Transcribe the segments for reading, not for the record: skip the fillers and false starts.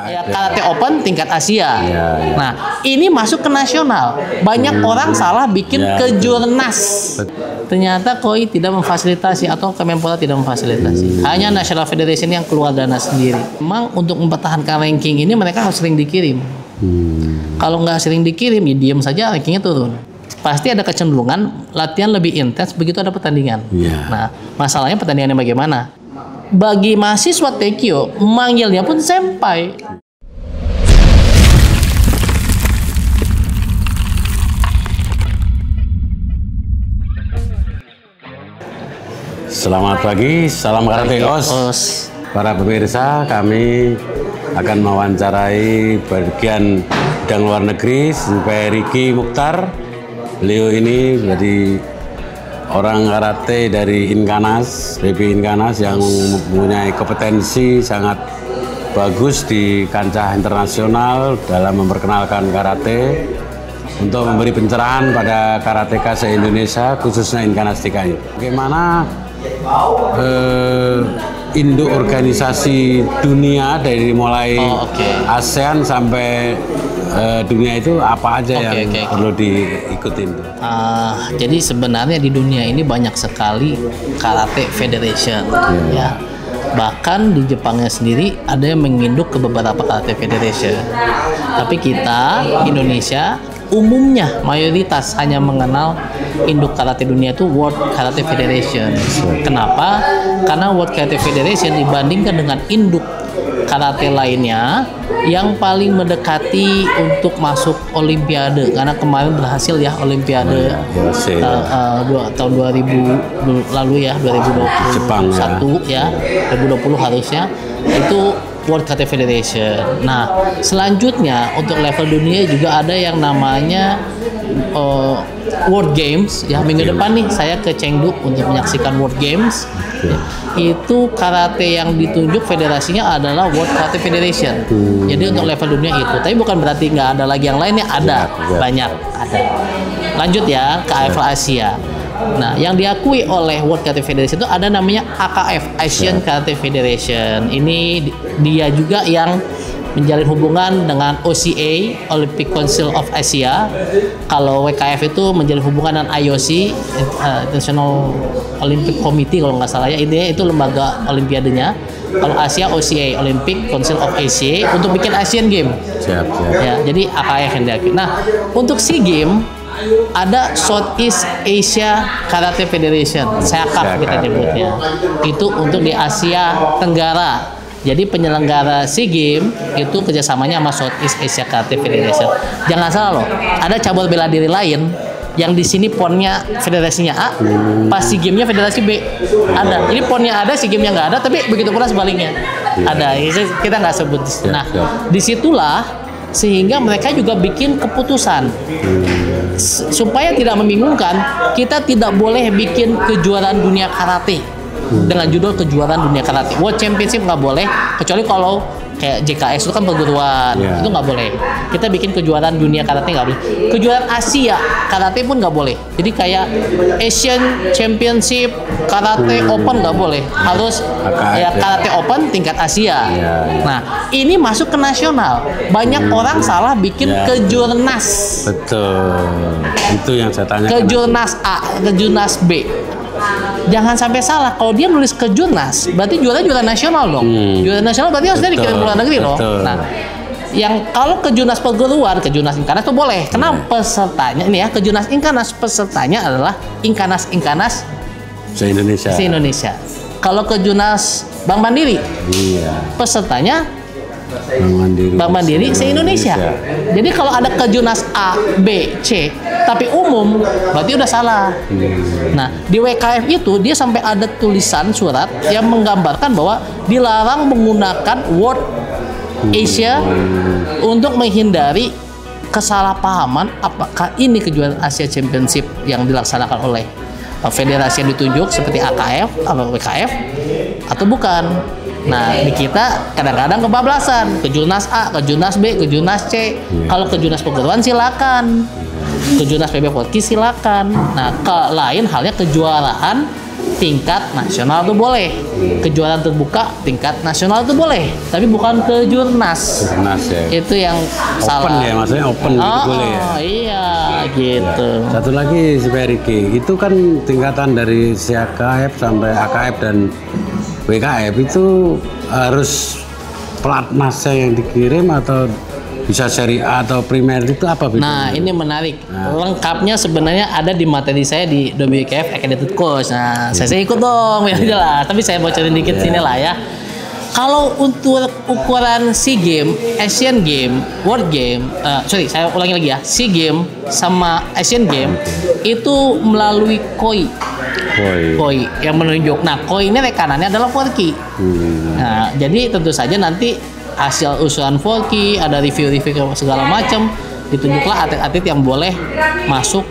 Ya, Karate Open tingkat Asia. Nah, ini masuk ke nasional. Banyak orang salah bikin kejurnas. Ternyata KOI tidak memfasilitasi atau Kemenpora tidak memfasilitasi. Hanya National Federation yang keluar dana sendiri. Memang untuk mempertahankan ranking ini mereka harus sering dikirim. Kalau nggak sering dikirim, ya diam saja rankingnya turun. Pasti ada kecenderungan latihan lebih intens begitu ada pertandingan. Nah, masalahnya pertandingannya bagaimana? Bagi mahasiswa Tekyo, manggilnya pun senpai. Selamat pagi, salam karate os. Para pemirsa, kami akan mewawancarai bagian bidang luar negeri sampai Ricky Mukhtar. Beliau ini jadi orang karate dari Inkanas, PP Inkanas yang mempunyai kompetensi sangat bagus di kancah internasional dalam memperkenalkan karate untuk memberi pencerahan pada karateka se-Indonesia khususnya Inkanas DKI. Bagaimana induk organisasi dunia dari mulai ASEAN sampai dunia itu apa aja yang perlu diikutin? Jadi sebenarnya di dunia ini banyak sekali karate federation, ya. Bahkan di Jepangnya sendiri ada yang menginduk ke beberapa karate federation. Tapi kita Indonesia umumnya mayoritas hanya mengenal induk karate dunia itu World Karate Federation. Kenapa? Karena World Karate Federation dibandingkan dengan induk karate lainnya yang paling mendekati untuk masuk Olimpiade, karena kemarin berhasil ya Olimpiade tahun 2000 lalu ya, 2021 Jepang, ya 2020 harusnya itu World Karate Federation. Nah, selanjutnya untuk level dunia juga ada yang namanya World Games ya. Minggu depan nih saya ke Chengdu untuk menyaksikan World Games. Itu karate yang ditunjuk federasinya adalah World Karate Federation. Jadi untuk level dunia itu. Tapi bukan berarti nggak ada lagi yang lainnya, ada banyak ada. Lanjut ya ke AFL Asia. Nah, yang diakui oleh World Karate Federation itu ada namanya AKF, Asian Karate Federation. Ini dia juga yang menjalin hubungan dengan OCA, Olympic Council of Asia. Kalau WKF itu menjalin hubungan dengan IOC, International Olympic Committee kalau nggak salah ya. Ini itu lembaga olimpiadenya. Kalau Asia, OCA, Olympic Council of Asia, untuk bikin Asian Game. Ya, jadi AKF yang diakui. Nah, untuk SEA Games ada Southeast Asia Karate Federation, SEAKAF kita nyebutnya. Itu untuk di Asia Tenggara. Jadi penyelenggara SEA Games itu kerjasamanya sama Southeast Asia Karate Federation. Jangan salah loh, ada cabur bela diri lain yang di sini ponnya federasinya A, pas SEA Games-nya federasi B. Ada. Ini ponnya ada, SEA Games-nya nggak ada, tapi begitu pula sebaliknya. Ada. Kita nggak sebut. Nah, disitulah sehingga mereka juga bikin keputusan supaya tidak membingungkan. Kita tidak boleh bikin kejuaraan dunia karate dengan judul kejuaraan dunia karate. World Championship nggak boleh, kecuali kalau kayak JKS itu kan perguruan, itu nggak boleh. Kita bikin kejuaraan dunia karate nggak boleh. Kejuaraan Asia karate pun nggak boleh. Jadi kayak Asian Championship Karate Open nggak boleh. Harus ya Karate Open tingkat Asia. Nah, ini masuk ke nasional. Banyak orang salah bikin kejurnas. Betul. Itu yang saya tanya. Kejurnas A, kejurnas B. Jangan sampai salah, kalau dia nulis kejurnas berarti juara nasional dong. Juara nasional berarti harus dikirim ke luar negeri dong. Nah, yang kalau kejurnas perguruan, kejurnas Inkanas itu boleh. Karena pesertanya ini ya, kejurnas Inkanas pesertanya adalah Inkanas se-Indonesia. Kalau kejurnas Bank Mandiri, pesertanya Bank Mandiri se-Indonesia. Jadi kalau ada kejurnas A, B, C tapi umum, berarti udah salah. Nah, di WKF itu dia sampai ada tulisan surat yang menggambarkan bahwa dilarang menggunakan word Asia untuk menghindari kesalahpahaman apakah ini kejuaraan Asia Championship yang dilaksanakan oleh federasi yang ditunjuk seperti AKF atau WKF atau bukan. Nah, di kita kadang-kadang kebablasan, kejurnas A, kejurnas B, kejurnas C. Kalau kejurnas perguruan silakan, kejurnas PB Polki silakan. Nah, lain halnya kejuaraan tingkat nasional tuh boleh, kejuaraan terbuka tingkat nasional tuh boleh, tapi bukan ke jurnas. Jurnas ya. Itu yang Open salah. ya, maksudnya open gitu boleh ya. Iya, gitu. Satu lagi si Pak Riki, itu kan tingkatan dari CAKF sampai AKF dan WKF itu harus pelatnasnya yang dikirim atau bisa seri A atau primer itu apa bedanya? Nah, ini menarik. Lengkapnya sebenarnya ada di materi saya di WKF Accredited Coach. Nah, saya ikut dong, biar jelas. Tapi saya bocorin dikit sini lah ya. Kalau untuk ukuran SEA Games, Asian Games, World Game, saya ulangi lagi ya, SEA Games sama Asian Games itu melalui KOI. KOI yang menunjuk. Nah, KOI ini rekanannya adalah Forky. Nah, jadi tentu saja nanti hasil usulan Forky, ada review-review segala macam, ditunjuklah atlet-atlet yang boleh masuk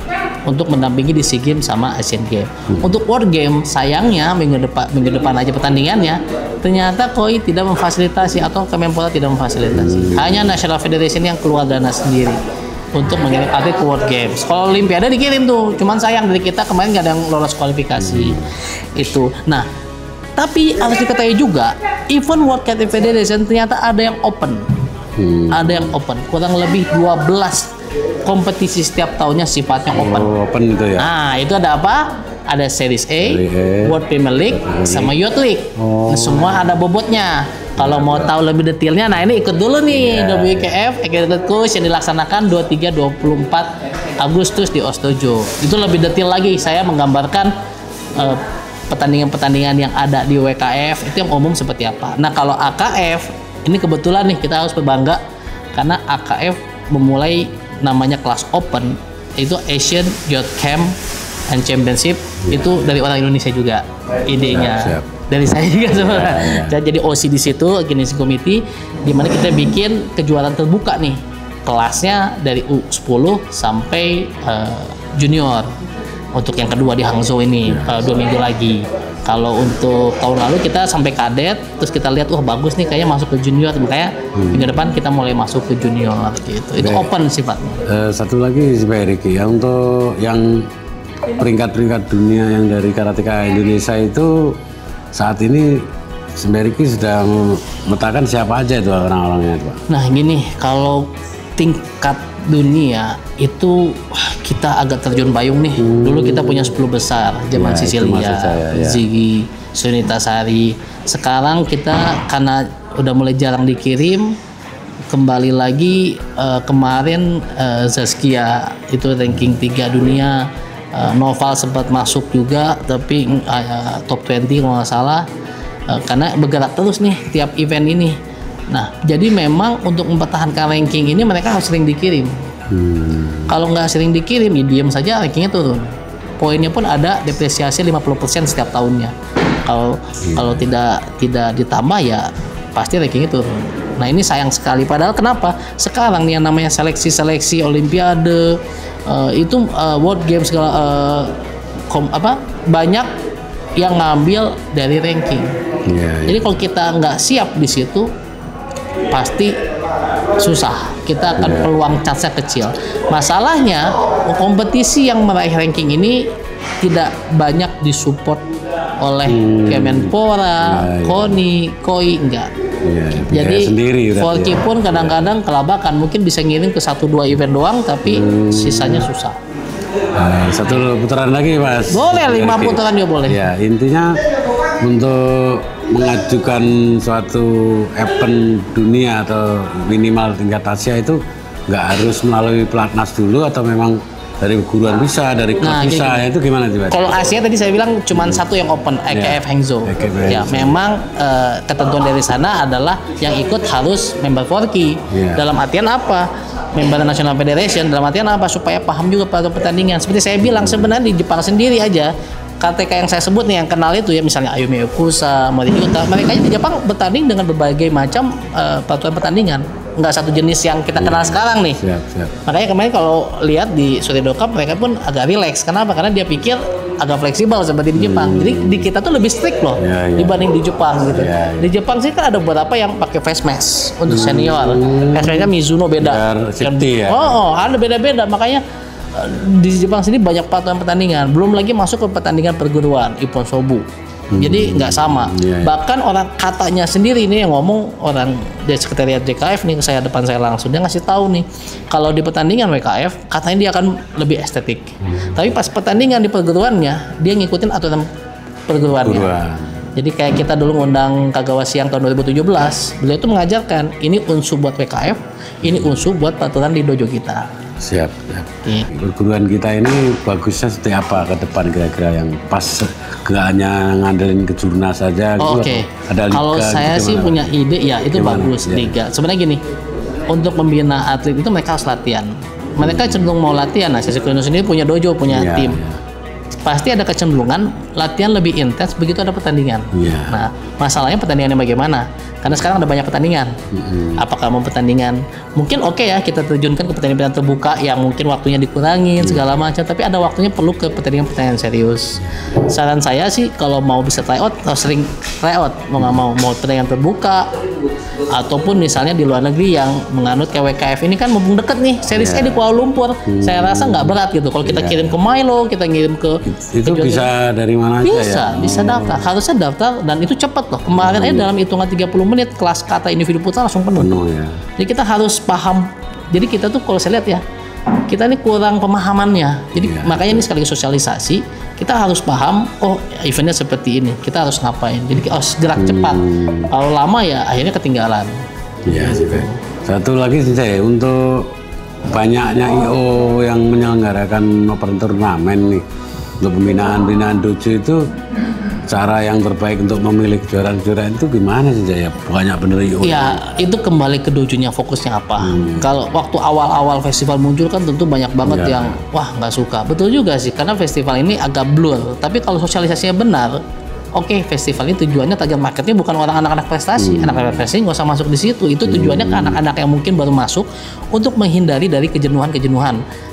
untuk mendampingi di SEA Games sama Asian Games. Untuk World Game, sayangnya minggu depan aja pertandingannya, ternyata KOI tidak memfasilitasi atau Kemenpora tidak memfasilitasi. Hanya National Federation yang keluar dana sendiri untuk mengirim atlet ke World Games. Kalau Olimpiade dikirim tuh, cuman sayang dari kita kemarin nggak ada yang lolos kualifikasi itu. Nah, tapi harus diketahui juga, event World Karate Federation ternyata ada yang open. Ada yang open, kurang lebih 12 kompetisi setiap tahunnya sifatnya open. Open itu ya. Nah, itu ada apa? Ada Series A, World Premier League, sama Youth League. Semua ada bobotnya. Kalau mau tahu lebih detailnya, nah ini ikut dulu nih WKF Accredited Coach yang dilaksanakan 23-24 Agustus di Ostojo. Itu lebih detail lagi, saya menggambarkan pertandingan-pertandingan yang ada di WKF itu yang umum seperti apa. Nah, kalau AKF ini kebetulan nih kita harus berbangga karena AKF memulai namanya kelas open, itu Asian Youth Camp and Championship. Itu dari orang Indonesia juga idenya. Siap. Dari saya juga sebenarnya. Saya jadi OC di situ, organizing committee, di mana kita bikin kejuaraan terbuka nih. Kelasnya dari U10 sampai junior. Untuk yang kedua di Hangzhou ini 2 minggu lagi. Kalau untuk tahun lalu kita sampai kadet, terus kita lihat bagus nih kayaknya masuk ke junior, makanya minggu depan kita mulai masuk ke junior gitu. Itu open sifatnya. Satu lagi si Pak Riki, ya untuk yang peringkat-peringkat dunia yang dari karateka Indonesia itu saat ini si Pak Riki sudah memetakan siapa aja itu orang-orangnya itu, Pak. Nah gini, kalau tingkat dunia itu kita agak terjun payung nih. Dulu kita punya 10 besar zaman Sisilia, Ziggy, Sunita Sari. Sekarang kita karena udah mulai jarang dikirim, kembali lagi kemarin Zaskia itu ranking 3 dunia. Noval sempat masuk juga tapi top 20 kalau nggak salah, karena bergerak terus nih tiap event ini. Nah, jadi memang untuk mempertahankan ranking ini mereka harus sering dikirim. Kalau nggak sering dikirim, ya diam saja rankingnya turun. Poinnya pun ada depresiasi 50% setiap tahunnya. Kalau tidak ditambah ya pasti rankingnya turun. Nah, ini sayang sekali. Padahal kenapa? Sekarang nih yang namanya seleksi Olimpiade, itu World Games segala banyak yang ngambil dari ranking. Jadi kalau kita nggak siap di situ, pasti susah. Kita akan peluang chance-nya kecil. Masalahnya kompetisi yang meraih ranking ini tidak banyak disupport oleh Kemenpora, KOI enggak. Jadi Forky pun kadang-kadang kelabakan, mungkin bisa ngirim ke 1-2 event doang, tapi sisanya susah. Satu putaran lagi, Mas. Boleh, 5 putaran juga boleh. Ya, intinya untuk mengajukan suatu event dunia atau minimal tingkat Asia itu nggak harus melalui pelatnas dulu, atau memang dari guruan bisa, dari klub bisa, itu gimana sih, Pak? Kalau Asia tadi saya bilang cuma satu yang open, AKF Hangzhou. Ya, memang ketentuan dari sana adalah yang ikut harus member Forky. Dalam artian apa? Member National Federation, dalam artian apa? Supaya paham juga pada pertandingan. Seperti saya bilang, sebenarnya di Jepang sendiri aja, KTK yang saya sebut nih yang kenal itu ya, misalnya Ayumi Okusa, Mori Yuta, mereka di Jepang bertanding dengan berbagai macam peraturan pertandingan, nggak satu jenis yang kita kenal sekarang nih. Makanya kemarin kalau lihat di Suredo Cup mereka pun agak rileks. Kenapa? Karena dia pikir agak fleksibel seperti di Jepang. Jadi di kita tuh lebih strict loh dibanding di Jepang gitu. Di Jepang sih kan ada beberapa yang pakai face mask untuk senior. Face masknya Mizuno beda. Safety ya. Ada beda-beda. Makanya di Jepang sini banyak pertandingan, belum lagi masuk ke pertandingan perguruan Ippon Sobu. Jadi nggak sama. Bahkan orang katanya sendiri ini yang ngomong, orang dari sekretariat JKF nih, saya depan saya langsung, dia ngasih tahu nih kalau di pertandingan WKF katanya dia akan lebih estetik. Tapi pas pertandingan di perguruannya dia ngikutin aturan perguruannya. Jadi kayak kita dulu ngundang Kagawa Siang tahun 2017, beliau itu mengajarkan ini unsur buat WKF, ini unsur buat peraturan di dojo kita. Siap. Perguruan kita ini bagusnya seperti apa ke depan kira-kira, yang pas hanya ngandelin ke jurnas saja? Oke. Ada liga, kalau saya gitu sih punya ide ya itu gimana? Bagus liga. Sebenarnya gini, untuk membina atlet itu mereka harus latihan. Mereka cenderung mau latihan. Nah, Sesi Kuno sendiri punya dojo, punya tim. Pasti ada kecenderungan latihan lebih intens begitu ada pertandingan. Nah, masalahnya pertandingannya bagaimana? Karena sekarang ada banyak pertandingan. Apakah mau pertandingan? Mungkin oke ya kita terjunkan ke pertandingan terbuka yang mungkin waktunya dikurangin segala macam. Tapi ada waktunya perlu ke pertandingan serius. Saran saya sih kalau mau bisa tryout, harus sering tryout. Mau nggak mau pertandingan terbuka ataupun misalnya di luar negeri yang menganut kayak WKF ini kan mumpung deket nih, series di Kuala Lumpur. Saya rasa nggak berat gitu. Kalau kita kirim ke Milo, kita ngirim ke itu bisa dari mana aja ya? Bisa daftar. Harusnya daftar dan itu cepat loh. Kemarin aja dalam hitungan 30 menit kelas kata individu putra langsung penuh ya. Jadi kita harus paham. Jadi kita tuh kalau saya lihat ya, kita ini kurang pemahamannya. Jadi makanya ini sekali sosialisasi, kita harus paham, oh eventnya seperti ini, kita harus ngapain. Jadi harus gerak cepat. Kalau lama ya akhirnya ketinggalan. Iya. Satu lagi sih saya, untuk banyaknya IO yang menyelenggarakan open turnamen nih untuk pembinaan dojo, itu cara yang terbaik untuk memilih juara-juara itu gimana sih ya? Banyak bener IO. Ya itu kembali ke dojonya, fokusnya apa. Kalau waktu awal-awal festival muncul kan tentu banyak banget yang wah nggak suka. Betul juga sih, karena festival ini agak blur. Tapi kalau sosialisasinya benar, oke, festival ini tujuannya target marketnya bukan orang anak-anak prestasi. Anak-anak prestasi nggak usah masuk di situ. Itu tujuannya ke anak-anak yang mungkin baru masuk untuk menghindari dari kejenuhan.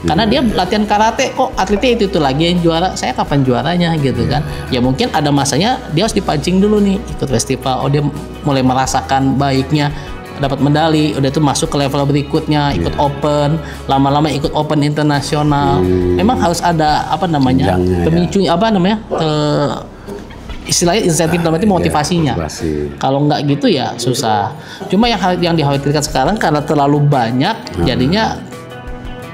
Karena dia latihan karate, kok atletnya itu lagi yang juara. Saya kapan juaranya gitu kan? Ya mungkin ada masanya dia harus dipancing dulu nih ikut festival. Oh dia mulai merasakan baiknya dapat medali, udah itu masuk ke level berikutnya, ikut open, lama-lama ikut open internasional. Memang harus ada pemicu istilahnya insentif dalam arti motivasinya. Kalau nggak gitu ya susah. Cuma yang dikhawatirkan sekarang karena terlalu banyak, jadinya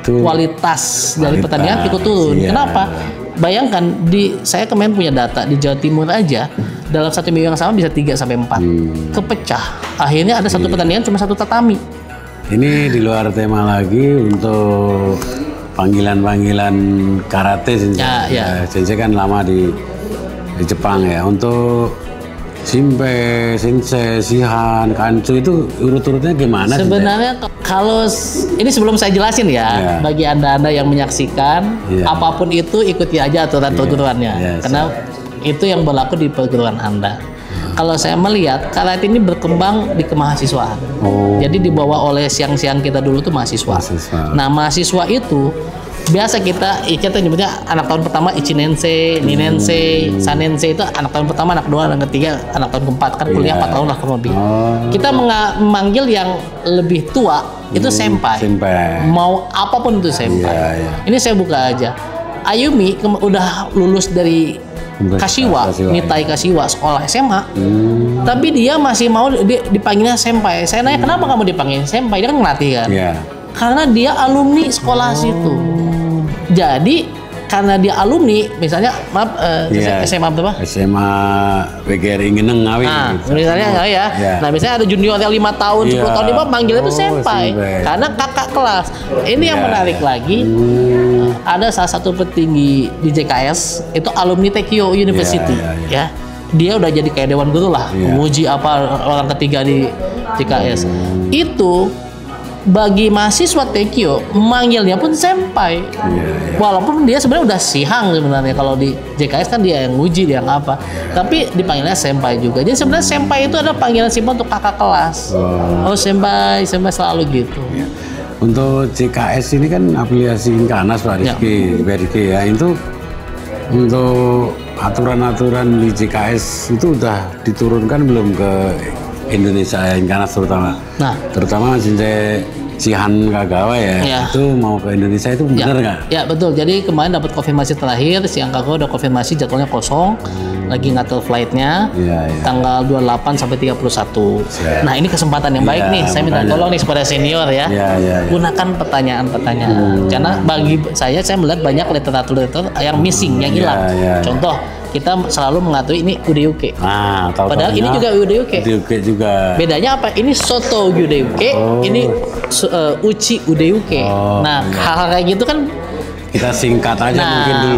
kualitas dari pertandingan ikut turun. Kenapa? Bayangkan saya kemarin punya data di Jawa Timur aja dalam satu minggu yang sama bisa 3-4 kepecah. Akhirnya ada satu pertandingan cuma satu tatami. Ini di luar tema lagi untuk panggilan-panggilan karate Sensei kan lama di Jepang ya. Untuk Shinpei, Sensei, Shihan, Kanchu itu urut-urutnya gimana? Sebenarnya kalau ini sebelum saya jelasin ya, bagi anda yang menyaksikan, apapun itu ikuti aja aturan perguruannya, karena itu yang berlaku di perguruan anda. Kalau saya melihat karate ini berkembang di kemahasiswaan. Jadi dibawa oleh siang-siang kita dulu tuh mahasiswa. Nah mahasiswa itu biasa kita nyebutnya anak tahun pertama Ichinensei, Ninensei, Sanensei, itu anak tahun pertama, anak kedua, anak ketiga, anak tahun keempat, kan kuliah 4 tahun lah kurang lebih. Kita memanggil yang lebih tua itu senpai. Mau apapun itu senpai. Ini saya buka aja. Ayumi udah lulus dari Kashiwa, Nitai Kashiwa, sekolah SMA. Tapi dia masih mau dipanggilnya senpai. Saya nanya kenapa kamu dipanggil senpai? Dia kan ngelatih kan. Karena dia alumni sekolah situ. Jadi karena dia alumni, misalnya SMA berapa? SMA PGRI Ngeneng Ngawi. Misalnya Nah, misalnya ada juniornya 5 tahun, 10 tahun, dia manggilnya itu senpai. Karena kakak kelas. Ini yang menarik lagi. Ada salah satu petinggi di JKS itu alumni Tokyo University, ya. Dia udah jadi kayak dewan guru lah, menguji orang ketiga di JKS. Itu bagi mahasiswa Tokyo manggilnya pun senpai. Walaupun dia sebenarnya udah sihang sebenarnya, kalau di JKS kan dia yang nguji, dia yang apa. Tapi dipanggilnya senpai juga. Jadi sebenarnya senpai itu ada panggilan simpel untuk kakak kelas. Senpai selalu gitu. Untuk JKS ini kan afiliasi Inkanas Pak Rizky, ya. Itu untuk aturan-aturan di JKS itu udah diturunkan belum ke Indonesia, Inkanas terutama? Terutama Sihan Kagawa ya, itu mau ke Indonesia itu benar nggak? Ya betul. Jadi kemarin dapat konfirmasi terakhir, Sihan Kagawa udah konfirmasi jadwalnya kosong, lagi ngatur flightnya, tanggal 28 sampai 31. Nah ini kesempatan yang baik nih, saya minta tolong nih kepada senior ya, gunakan pertanyaan-pertanyaan, karena bagi saya melihat banyak literatur yang missing, yang hilang. Contoh, kita selalu mengatur ini UDUK. Padahal ini juga UDUK. UDUK juga. Bedanya apa? Ini soto UDUK, ini uci UDUK. Hal-hal kayak gitu kan kita singkat aja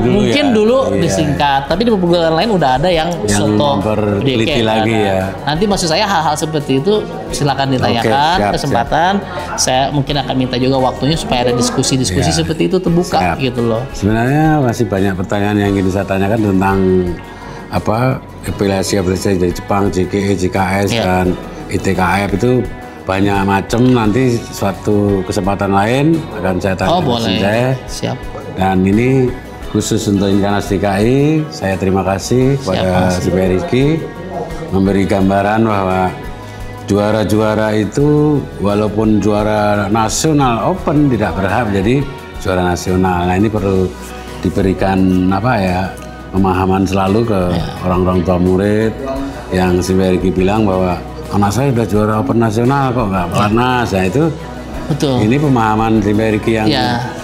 mungkin dulu disingkat, tapi di pegunungan lain udah ada yang soto teliti lagi ya. Nanti maksud saya hal-hal seperti itu silakan ditanyakan, kesempatan saya mungkin akan minta juga waktunya supaya ada diskusi-diskusi seperti itu terbuka gitu loh. Sebenarnya masih banyak pertanyaan yang ingin saya tanyakan tentang aplikasi dari Jepang, JKE, JKS dan ITKF itu banyak macam. Nanti suatu kesempatan lain akan saya tanya. Boleh. Siap. Dan ini khusus untuk Inkanas DKI, saya terima kasih kepada si Riki memberi gambaran bahwa juara-juara itu walaupun juara nasional open tidak berhak menjadi juara nasional. Nah ini perlu diberikan pemahaman selalu ke orang-orang tua murid yang si Riki bilang bahwa anak saya sudah juara open nasional kok nggak pelatnas. Nah itu betul. Ini pemahaman si Riki yang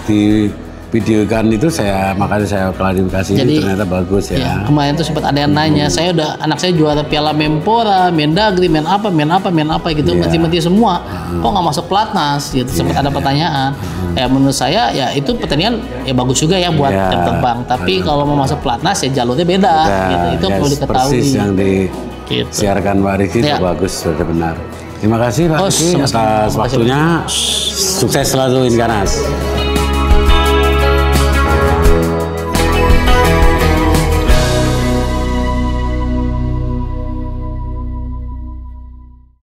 di videokan itu makanya saya klarifikasi. Jadi, itu ternyata bagus ya. Kemarin tuh sempat ada yang nanya, anak saya juara Piala Menpora, Mendagri, main apa gitu, menti-menti semua. Kok nggak masuk pelatnas? Gitu sempat ada pertanyaan. Menurut saya ya itu pertandingan bagus juga ya buat jam terbang. Tapi kalau mau masuk pelatnas ya jalurnya beda. Gitu. Itu perlu diketahui. Persis yang disiarkan Pak Riki itu bagus, sudah benar. Terima kasih Pak Riki atas waktunya. Sukses selalu Inkanas.